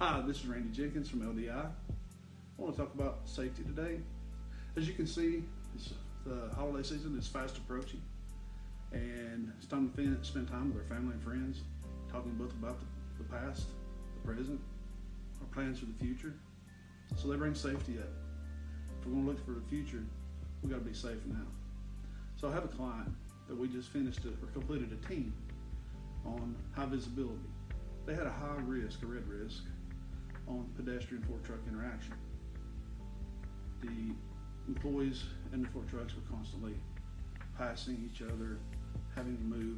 Hi, this is Randy Jenkins from LDI. I want to talk about safety today. As you can see, the holiday season is fast approaching, and it's time to spend time with our family and friends, talking both about the past, the present, our plans for the future. So they bring safety up. If we're going to look for the future, we got to be safe now. So I have a client that we just completed a team on high visibility. They had a high risk, a red risk, on pedestrian fork truck interaction. The employees and the fork trucks were constantly passing each other, having to move,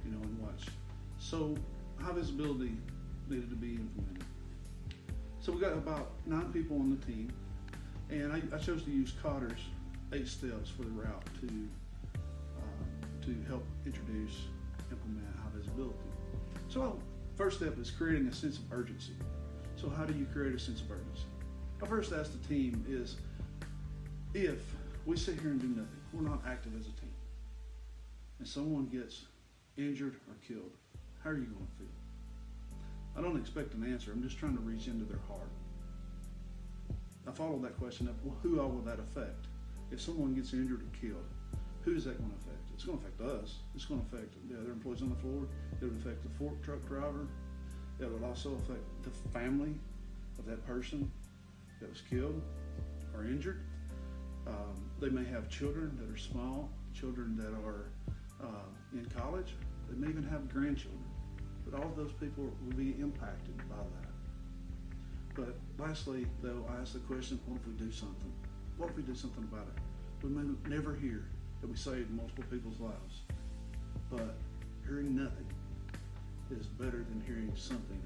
and watch. So high visibility needed to be implemented. So we got about 9 people on the team, and I chose to use Kotter's 8 steps for the route to help introduce, implement high visibility. So first step is creating a sense of urgency. So how do you create a sense of urgency? I first asked the team is, if we sit here and do nothing, we're not active as a team, and someone gets injured or killed, how are you going to feel? I don't expect an answer. I'm just trying to reach into their heart. I followed that question up, well, who all will that affect? If someone gets injured or killed, who is that going to affect? It's going to affect us. It's going to affect the other employees on the floor. It would affect the fork truck driver. It would also affect the family of that person that was killed or injured. They may have children that are small, children that are in college. They may even have grandchildren. But all of those people will be impacted by that. But lastly, though, I asked the question, what if we do something? What if we do something about it? We may never hear that we saved multiple people's lives, but hearing nothing is better than hearing something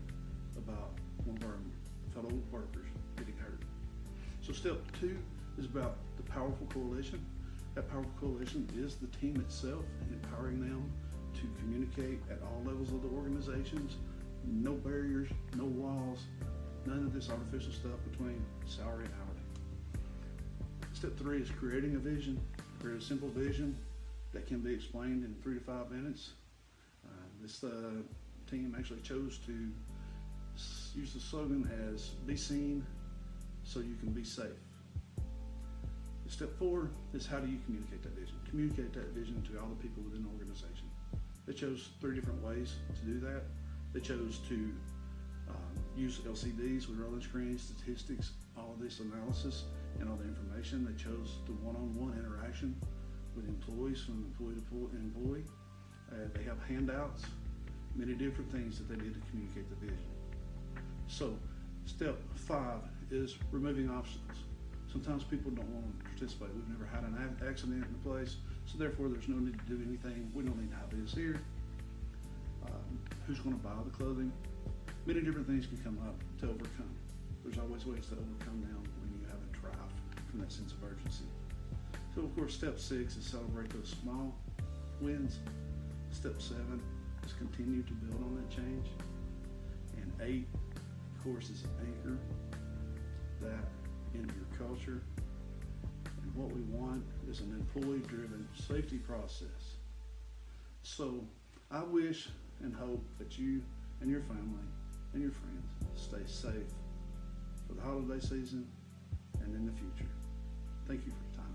about one of our fellow workers getting hurt. So step 2 is about the powerful coalition. That powerful coalition is the team itself, empowering them to communicate at all levels of the organizations. No barriers, no walls, none of this artificial stuff between salary and hourly. Step 3 is creating a vision. Create a simple vision that can be explained in 3 to 5 minutes. This team actually chose to use the slogan as "Be seen so you can be safe." Step 4 is how do you communicate that vision? Communicate that vision to all the people within the organization. They chose 3 different ways to do that. They chose to use LCDs with rolling screens, statistics, all of this analysis and all the information. They chose the one-on-one interaction with employees, from employee to employee. They have handouts, many different things that they did to communicate the vision. So step 5 is removing obstacles. Sometimes people don't want to participate. We've never had an accident in the place, so therefore there's no need to do anything. We don't need to have this here. Who's going to buy the clothing? Many different things can come up to overcome. There's always ways to overcome them when you have a drive from that sense of urgency. So of course, step 6 is celebrate those small wins. Step 7 is continue to build on that change. And 8, of course, is anchor that in your culture. And what we want is an employee-driven safety process. So I wish and hope that you and your family and your friends stay safe for the holiday season and in the future. Thank you for your time.